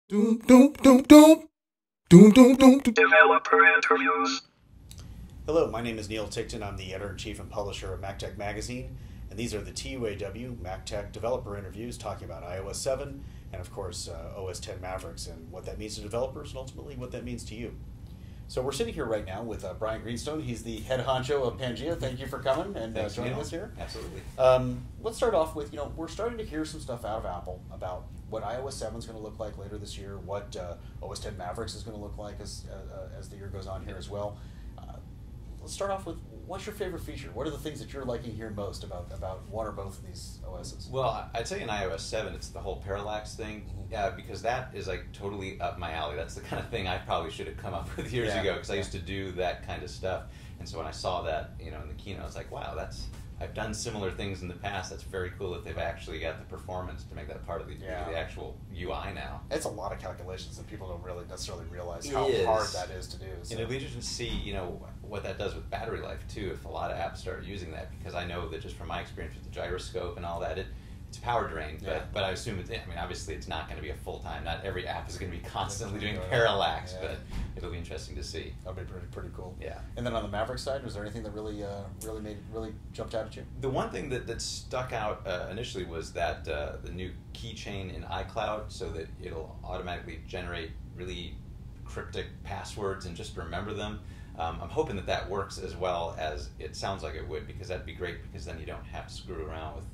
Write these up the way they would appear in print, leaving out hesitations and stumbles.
Doom, doom, doom, doom. Doom, doom, doom, doom. Developer interviews. Hello, my name is Neil Ticktin. I'm the editor-in-chief and publisher of MacTech magazine, and these are the TUAW MacTech developer interviews talking about iOS 7 and, of course, OS 10 Mavericks and what that means to developers and ultimately what that means to you. So we're sitting here right now with Brian Greenstone. He's the head honcho of Pangea. Thank you for coming and joining us here. Absolutely. Let's start off with, we're starting to hear some stuff out of Apple about what iOS 7 is going to look like later this year, what OS 10 Mavericks is going to look like as the year goes on here as well. Let's start off with, what's your favorite feature? What are the things that you're liking here most about one or both of these OSs? Well, I'd say in iOS 7, it's the whole parallax thing, because that is like totally up my alley. That's the kind of thing I probably should have come up with years ago, because I used to do that kind of stuff. And so when I saw that, in the keynote, I was like, wow, I've done similar things in the past. That's very cool that they've actually got the performance to make that part of the actual UI now. It's a lot of calculations that people don't really necessarily realize how hard that is to do. So. And it'll be interesting to see, what that does with battery life too, if a lot of apps start using that, because I know that just from my experience with the gyroscope and all that, it's power drain, but I assume obviously it's not going to be a full-time, not every app is going to be constantly doing parallax, but it'll be interesting to see. That'll be pretty cool. Yeah. And then on the Maverick side, was there anything that really jumped out at you? The one thing that stuck out initially was that the new keychain in iCloud, so that it'll automatically generate really cryptic passwords and just remember them. I'm hoping that works as well as it sounds like it would, because that'd be great, because then you don't have to screw around with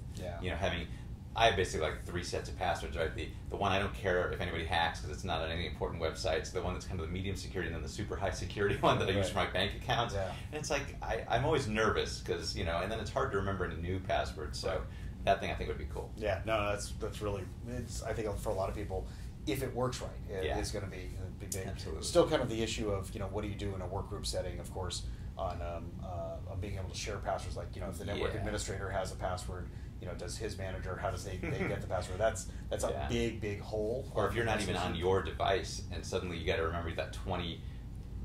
having. I have basically like 3 sets of passwords, right? The one I don't care if anybody hacks because it's not on any important websites. The one that's kind of the medium security, and then the super high security one that I use for my bank accounts. Yeah. And it's like I'm always nervous because and then it's hard to remember any new passwords. So that thing I think would be cool. Yeah, no, that's really. I think for a lot of people, if it works right, it's going to be big. Absolutely. Still, kind of the issue of what do you do in a work group setting, of course, on being able to share passwords. Like if the network administrator has a password. Does his manager? How does they get the password? That's a big hole. Or if you're not even on your device, and suddenly you got to remember that 20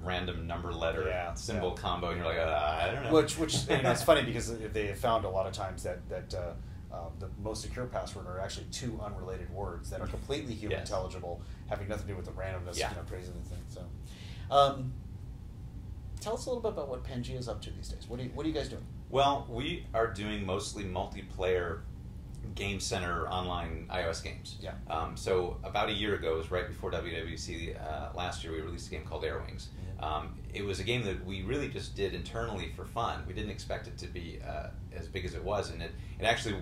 random number letter symbol combo, and you're like, I don't know. Which it's funny because they have found a lot of times that the most secure password are actually 2 unrelated words that are completely human intelligible, having nothing to do with the randomness, crazy thing. So, tell us a little bit about what Pangea is up to these days. What are you guys doing? Well, we are doing mostly multiplayer Game Center online iOS games. Yeah. So about a year ago, it was right before WWDC last year, we released a game called Airwings. It was a game that we really just did internally for fun. We didn't expect it to be as big as it was, and it actually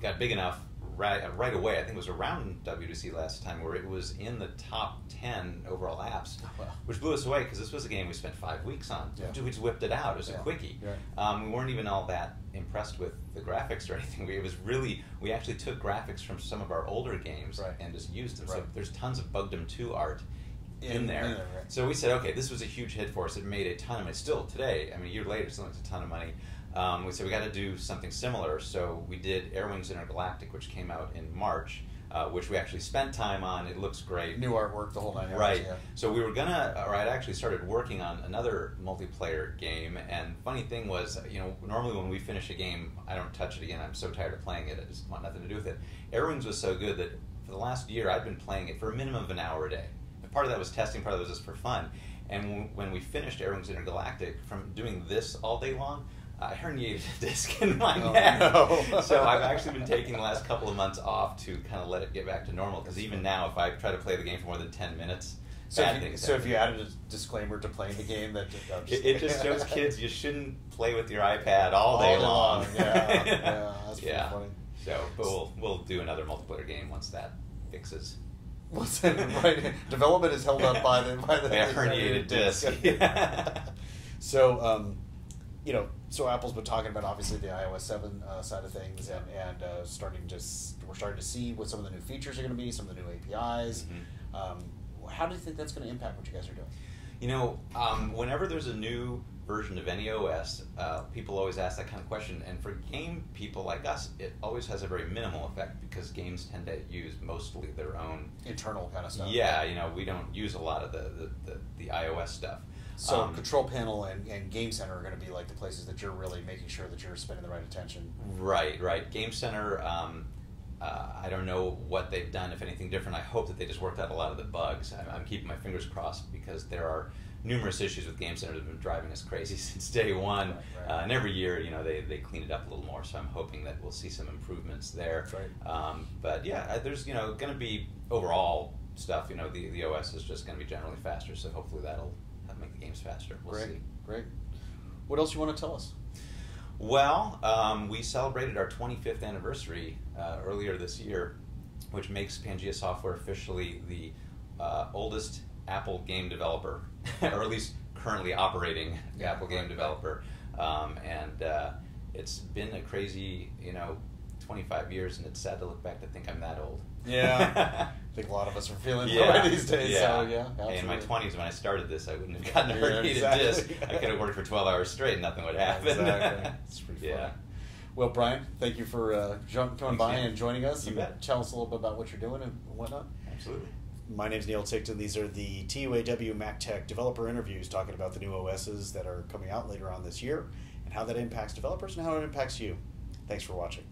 got big enough right away. I think it was around WWDC last time, where it was in the top 10 overall apps, which blew us away, because this was a game we spent 5 weeks on. We just whipped it out. It was a quickie. We weren't even all that impressed with the graphics or anything. We actually took graphics from some of our older games and just used them. So there's tons of Bugdom 2 art in there. So we said, okay, this was a huge hit for us. It made a ton of money. Still today, a year later, it still makes a ton of money. We said we got to do something similar, so we did Airwings Intergalactic, which came out in March, which we actually spent time on. It looks great. New artwork, the whole 9 yards. Right. Yeah. So we were I'd actually started working on another multiplayer game, and funny thing was, normally when we finish a game, I don't touch it again. I'm so tired of playing it. I just want nothing to do with it. Airwings was so good that for the last year, I'd been playing it for a minimum of an hour a day. And part of that was testing, part of that was just for fun. And when we finished Airwings Intergalactic, from doing this all day long, I herniated a disc in my neck. No. So I've actually been taking the last couple of months off to kind of let it get back to normal, because even now, if I try to play the game for more than 10 minutes, if you added a disclaimer to playing the game, it just shows kids you shouldn't play with your iPad all day long. Yeah, that's pretty funny. So, but we'll do another multiplayer game once that fixes. Right. Development is held up by the herniated disc. So, so Apple's been talking about obviously the iOS 7 side of things, and we're starting to see what some of the new features are going to be, some of the new APIs. How do you think that's going to impact what you guys are doing? Whenever there's a new version of any OS, people always ask that kind of question, and for game people like us, it always has a very minimal effect, because games tend to use mostly their own internal kind of stuff. Yeah, we don't use a lot of the iOS stuff. So Control Panel and Game Center are going to be like the places that you're really making sure that you're spending the right attention. Right. Game Center I don't know what they've done, if anything different. I hope that they just worked out a lot of the bugs. I'm keeping my fingers crossed because there are numerous issues with Game Center that have been driving us crazy since day one. Right. And every year, they clean it up a little more. So I'm hoping that we'll see some improvements there. That's right. But yeah, there's going to be overall stuff. The OS is just going to be generally faster. So hopefully that'll make the games faster. We'll see. Great. What else you want to tell us? Well, we celebrated our 25th anniversary earlier this year, which makes Pangea Software officially the oldest Apple game developer, or at least currently operating Apple game developer. And it's been a crazy, 25 years, and it's sad to look back to think I'm that old. Yeah. I think a lot of us are feeling that way these days. Yeah. So, yeah, absolutely. In my 20s, when I started this, I wouldn't have gotten a herniated disc. I could have worked for 12 hours straight and nothing would happen. Exactly. It's pretty funny. Well, Brian, thank you for coming by and joining us. You bet. Tell us a little bit about what you're doing and whatnot. Absolutely. My name's Neil Ticktin. These are the TUAW MacTech developer interviews talking about the new OSs that are coming out later on this year and how that impacts developers and how it impacts you. Thanks for watching.